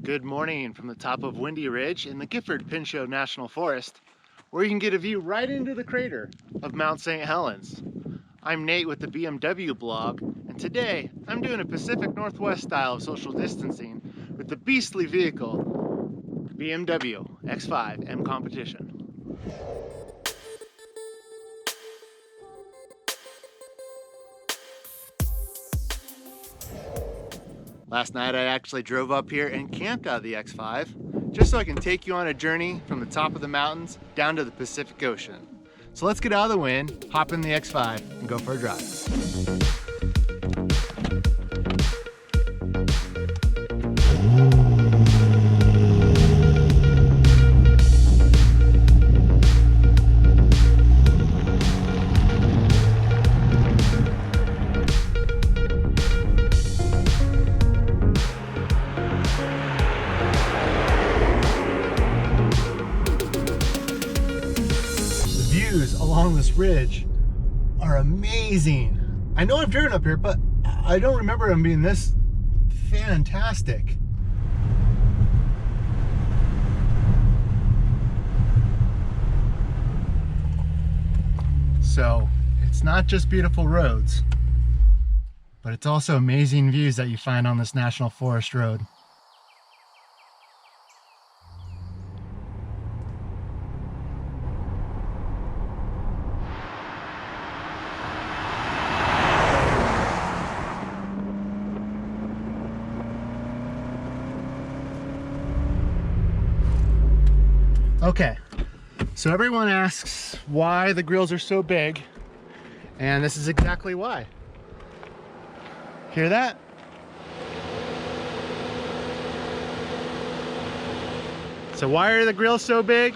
Good morning from the top of Windy Ridge in the Gifford-Pinchot National Forest, where you can get a view right into the crater of Mount St. Helens. I'm Nate with the BMW blog, and today I'm doing a Pacific Northwest style of social distancing with the beastly vehicle, BMW X5 M Competition. Last night I actually drove up here and camped out of the X5 just so I can take you on a journey from the top of the mountains down to the Pacific Ocean. So let's get out of the wind, hop in the X5 and go for a drive. Along this ridge are amazing. I know I've driven up here, but I don't remember them being this fantastic. So it's not just beautiful roads, but it's also amazing views that you find on this National Forest road. Okay, so everyone asks why the grills are so big, and this is exactly why. Hear that? So why are the grills so big?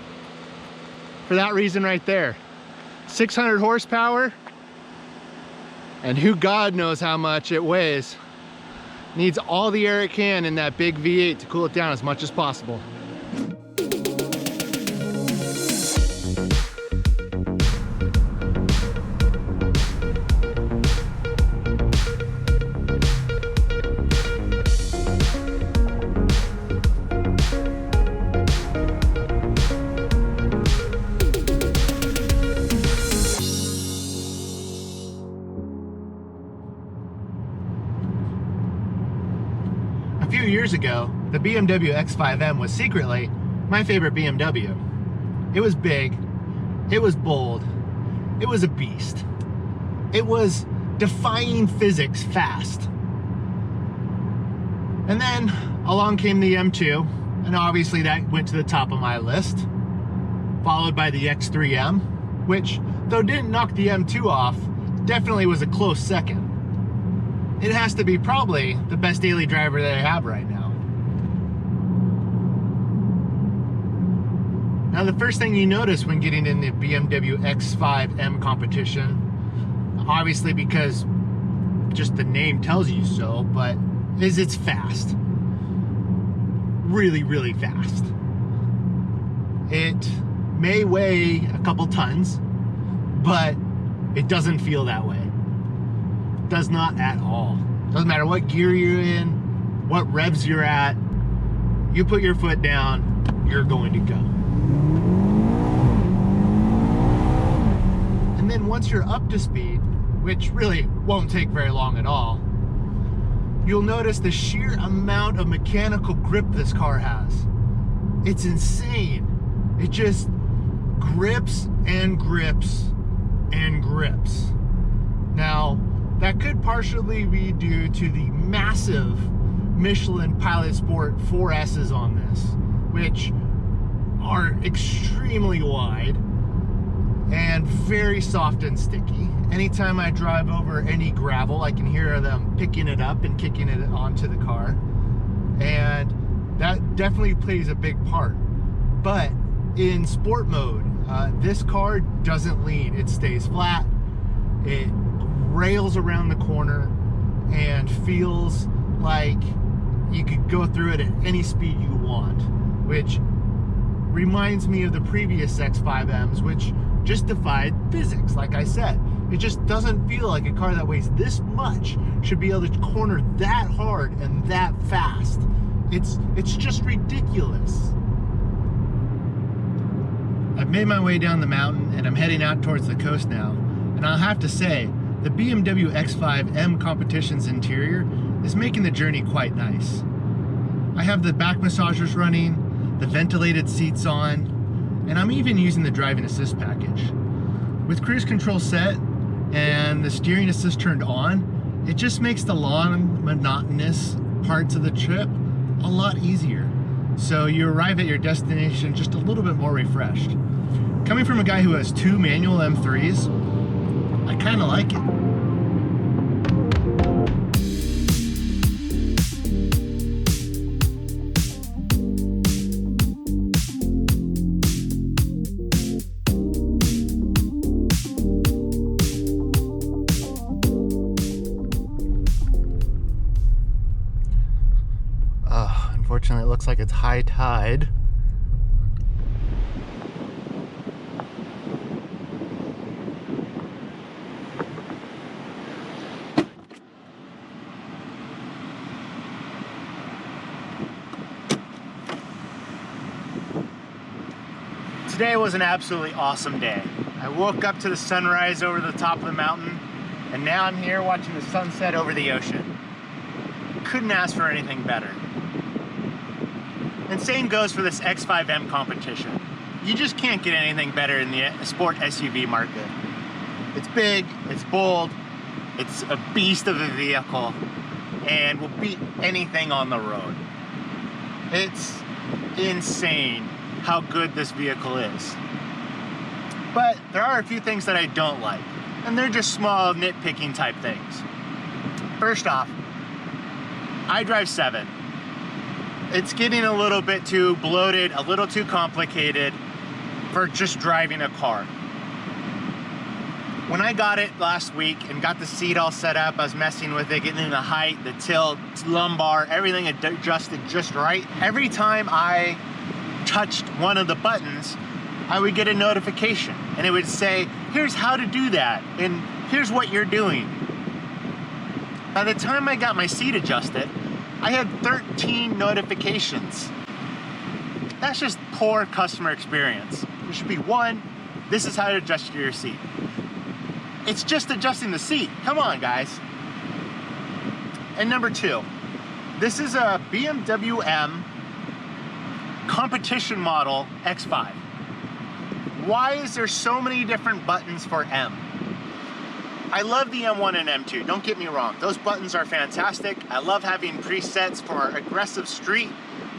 For that reason right there. 600 horsepower, and who God knows how much it weighs. Needs all the air it can in that big V8 to cool it down as much as possible. A few years ago, the BMW X5 M was secretly my favorite BMW. It was big, it was bold, it was a beast. It was defying physics fast. And then along came the M2, and obviously that went to the top of my list, followed by the X3M, which, though didn't knock the M2 off, definitely was a close second. It has to be probably the best daily driver that I have right now. Now the first thing you notice when getting in the BMW X5 M Competition, obviously because just the name tells you so, but is it's fast. Really, really fast. It may weigh a couple tons, but it doesn't feel that way. Does not at all. Doesn't matter what gear you're in, what revs you're at, you put your foot down, you're going to go. And then once you're up to speed, which really won't take very long at all, you'll notice the sheer amount of mechanical grip this car has. It's insane. It just grips and grips and grips. Now, that could partially be due to the massive Michelin Pilot Sport 4S's on this, which are extremely wide and very soft and sticky. Anytime I drive over any gravel, I can hear them picking it up and kicking it onto the car. And that definitely plays a big part. But in sport mode, this car doesn't lean. It stays flat. It rails around the corner and feels like you could go through it at any speed you want, which reminds me of the previous X5Ms, which just defied physics. Like I said, it just doesn't feel like a car that weighs this much should be able to corner that hard and that fast. It's just ridiculous. I've made my way down the mountain and I'm heading out towards the coast now. And I'll have to say, the BMW X5 M Competition's interior is making the journey quite nice. I have the back massagers running, the ventilated seats on, and I'm even using the driving assist package. With cruise control set and the steering assist turned on, it just makes the long, monotonous parts of the trip a lot easier. So you arrive at your destination just a little bit more refreshed. Coming from a guy who has 2 manual M3s, I kind of like it. Unfortunately, it looks like it's high tide. Today was an absolutely awesome day. I woke up to the sunrise over the top of the mountain, and now I'm here watching the sunset over the ocean. Couldn't ask for anything better. And same goes for this X5 M Competition. You just can't get anything better in the sport SUV market. It's big, it's bold, it's a beast of a vehicle, and will beat anything on the road. It's insane how good this vehicle is. But there are a few things that I don't like, and they're just small nitpicking type things. First off, iDrive 7. It's getting a little bit too bloated, a little too complicated for just driving a car. When I got it last week and got the seat all set up, I was messing with it, getting the height, the tilt, lumbar, everything adjusted just right. Every time I touched one of the buttons, I would get a notification and it would say, here's how to do that and here's what you're doing. By the time I got my seat adjusted, I had 13 notifications. That's just poor customer experience. There should be one, this is how to adjust your seat. It's just adjusting the seat. Come on, guys. And number 2, this is a BMW M Competition model X5. Why is there so many different buttons for M? I love the M1 and M2, don't get me wrong. Those buttons are fantastic. I love having presets for aggressive street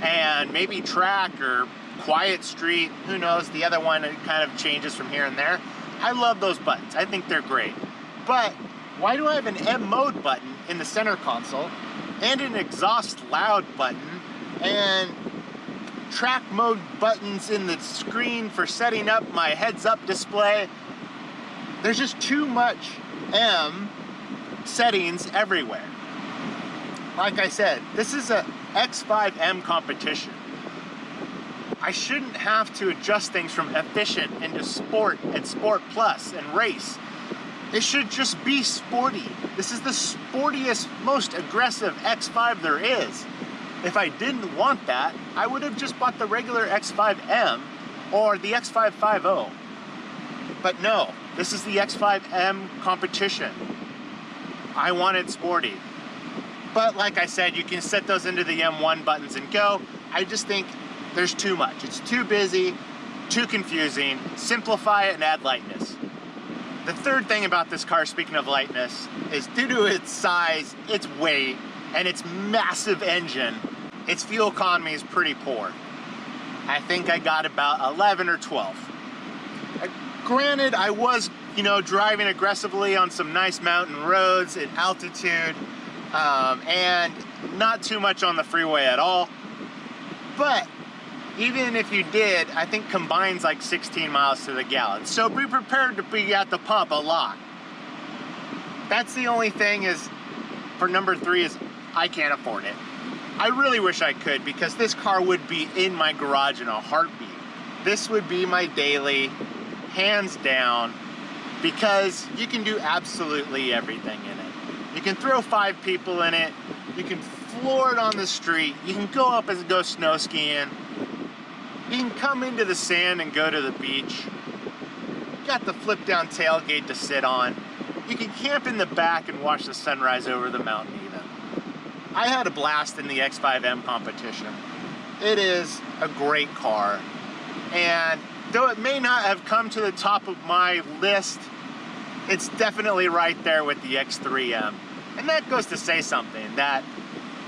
and maybe track or quiet street. Who knows, the other one it kind of changes from here and there. I love those buttons, I think they're great. But why do I have an M mode button in the center console and an exhaust loud button and track mode buttons in the screen for setting up my heads up display? There's just too much M settings everywhere. Like I said, this is a X5 M Competition. I shouldn't have to adjust things from efficient into sport and sport plus and race. It should just be sporty. This is the sportiest, most aggressive X5 there is. If I didn't want that, I would have just bought the regular X5 M or the X5 5.0. But no, this is the X5 M Competition. I wanted sporty. But like I said, you can set those into the M1 buttons and go. I just think there's too much. It's too busy, too confusing. Simplify it and add lightness. The third thing about this car, speaking of lightness, is due to its size, its weight, and its massive engine, its fuel economy is pretty poor. I think I got about 11 or 12. Granted, I was, driving aggressively on some nice mountain roads at altitude, and not too much on the freeway at all. But even if you did, I think combines like 16 miles to the gallon. So be prepared to be at the pump a lot. That's the only thing is, for number 3 is I can't afford it. I really wish I could, because this car would be in my garage in a heartbeat. This would be my daily, hands down, because you can do absolutely everything in it. You can throw 5 people in it, you can floor it on the street. You can go up and go snow skiing. You can come into the sand and go to the beach. Got the flip down tailgate to sit on. You can camp in the back and watch the sunrise over the mountain even. I had a blast in the X5 M Competition. It is a great car. And though it may not have come to the top of my list, it's definitely right there with the X3M. And that goes to say something, that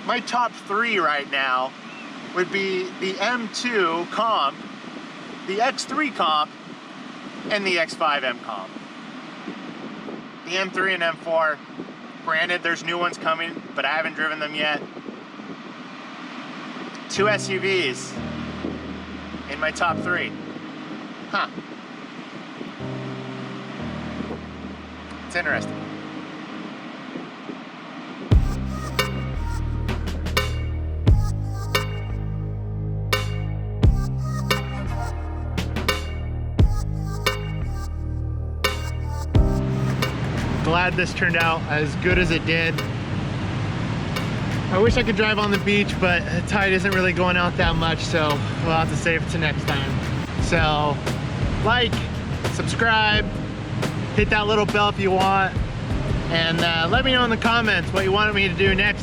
my top 3 right now would be the M2 Comp, the X3 Comp, and the X5 M Comp. The M3 and M4, granted there's new ones coming, but I haven't driven them yet. 2 SUVs in my top 3. Huh. It's interesting. Glad this turned out as good as it did. I wish I could drive on the beach, but the tide isn't really going out that much, so we'll have to save it to next time. So, like, subscribe, hit that little bell if you want, and let me know in the comments what you wanted me to do next